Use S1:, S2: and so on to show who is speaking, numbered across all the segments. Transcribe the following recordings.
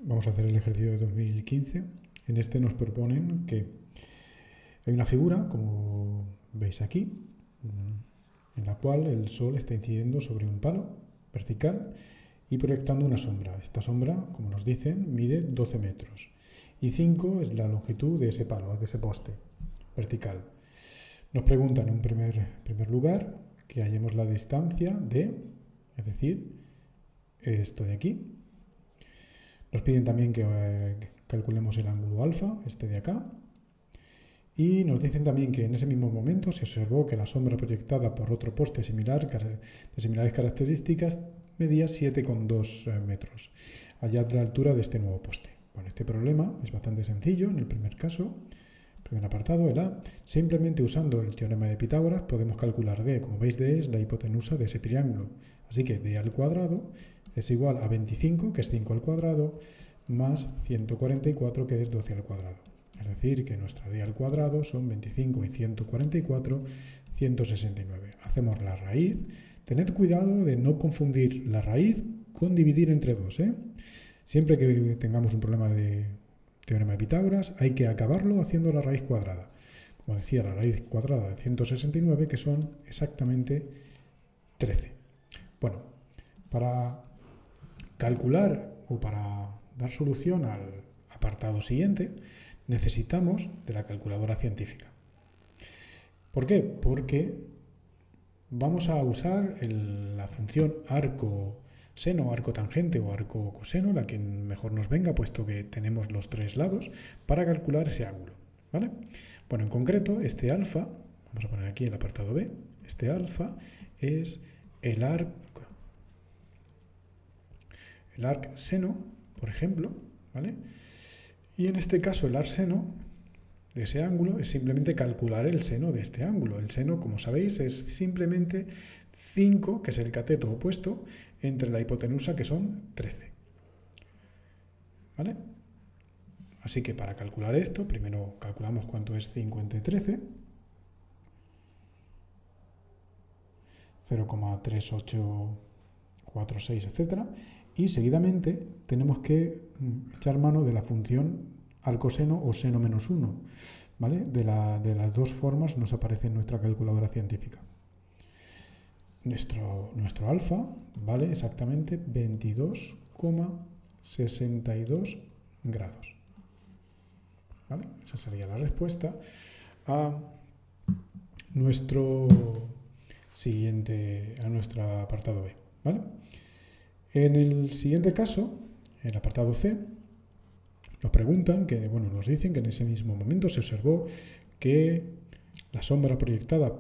S1: Vamos a hacer el ejercicio de 2015. En este nos proponen que hay una figura, como veis aquí, en la cual el sol está incidiendo sobre un palo vertical y proyectando una sombra. Esta sombra, como nos dicen, mide 12 metros y 5 es la longitud de ese palo, de ese poste vertical. Nos preguntan en un primer lugar que hallemos la distancia de, es decir, esto de aquí. Nos piden también que calculemos el ángulo alfa, este de acá. Y nos dicen también que en ese mismo momento se observó que la sombra proyectada por otro poste de similares características medía 7,2 metros, allá de la altura de este nuevo poste. Bueno, este problema es bastante sencillo. En el primer caso, primer apartado, el A, simplemente usando el teorema de Pitágoras podemos calcular D. Como veis, D es la hipotenusa de ese triángulo. Así que D al cuadrado es igual a 25, que es 5 al cuadrado, más 144, que es 12 al cuadrado. Es decir, que nuestra D al cuadrado son 25 y 144, 169. Hacemos la raíz. Tened cuidado de no confundir la raíz con dividir entre 2. Siempre que tengamos un problema de teorema de Pitágoras, hay que acabarlo haciendo la raíz cuadrada. Como decía, la raíz cuadrada de 169, que son exactamente 13. Bueno, para calcular o para dar solución al apartado siguiente, necesitamos de la calculadora científica. ¿Por qué? Porque vamos a usar la función arco-seno, arco-tangente o arco-coseno, la que mejor nos venga, puesto que tenemos los tres lados, para calcular ese ángulo. ¿Vale? Bueno, en concreto, este alfa, vamos a poner aquí el apartado B, este alfa es el arc-seno, por ejemplo, ¿vale? Y en este caso el arc-seno de ese ángulo es simplemente calcular el seno de este ángulo. El seno, como sabéis, es simplemente 5, que es el cateto opuesto, entre la hipotenusa, que son 13. ¿Vale? Así que para calcular esto, primero calculamos cuánto es 5 entre 13. 0,3846, etc. Y seguidamente tenemos que echar mano de la función arcoseno o seno menos 1. ¿Vale? De las dos formas nos aparece en nuestra calculadora científica. Nuestro alfa vale exactamente 22,62 grados. ¿Vale? Esa sería la respuesta a nuestro apartado B. ¿Vale? En el siguiente caso, en el apartado C, nos preguntan nos dicen que en ese mismo momento se observó que la sombra proyectada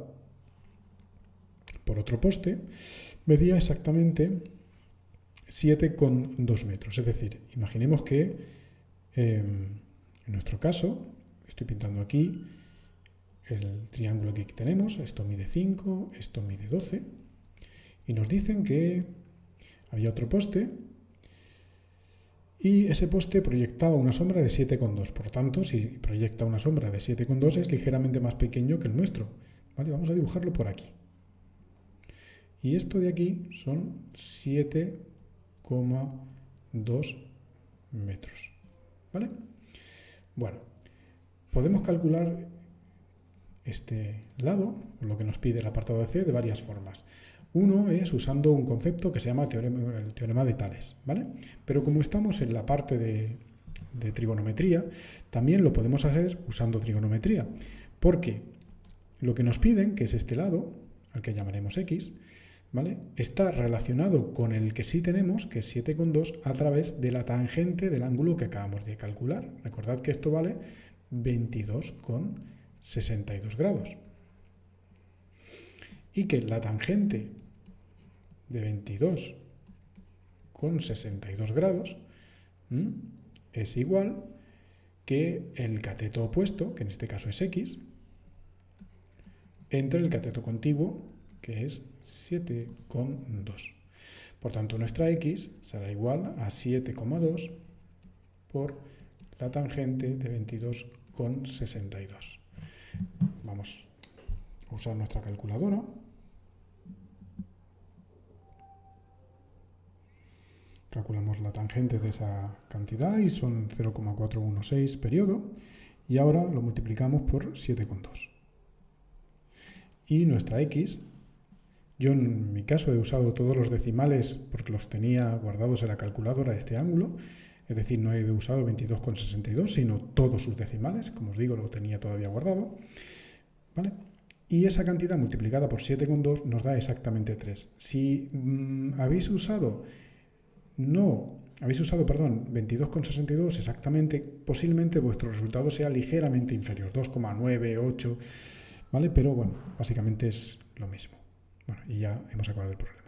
S1: por otro poste medía exactamente 7,2 metros. Es decir, imaginemos que en nuestro caso, estoy pintando aquí el triángulo que tenemos, esto mide 5, esto mide 12, y nos dicen que había otro poste y ese poste proyectaba una sombra de 7,2. Por tanto, si proyecta una sombra de 7,2 es ligeramente más pequeño que el nuestro. ¿Vale? Vamos a dibujarlo por aquí. Y esto de aquí son 7,2 metros. ¿Vale? Bueno, podemos calcular este lado, lo que nos pide el apartado de C, de varias formas. Uno es usando un concepto que se llama el teorema de Tales, ¿vale? Pero como estamos en la parte de trigonometría, también lo podemos hacer usando trigonometría, porque lo que nos piden, que es este lado, al que llamaremos X, ¿vale? Está relacionado con el que sí tenemos, que es 7,2, a través de la tangente del ángulo que acabamos de calcular. Recordad que esto vale 22,62 grados. Y que la tangente de 22,62 grados es igual que el cateto opuesto, que en este caso es X, entre el cateto contiguo, que es 7,2. Por tanto, nuestra X será igual a 7,2 por la tangente de 22,62. Vamos a usar nuestra calculadora. calculamos la tangente de esa cantidad y son 0,416 periodo, y ahora lo multiplicamos por 7,2. Y nuestra x, yo en mi caso he usado todos los decimales porque los tenía guardados en la calculadora de este ángulo, es decir, no he usado 22,62, sino todos sus decimales, como os digo, lo tenía todavía guardado, ¿vale? Y esa cantidad multiplicada por 7,2 nos da exactamente 3. Si habéis usado 22,62 exactamente, posiblemente vuestro resultado sea ligeramente inferior, 2,98, ¿vale? Pero bueno, básicamente es lo mismo. Bueno, y ya hemos acabado el problema.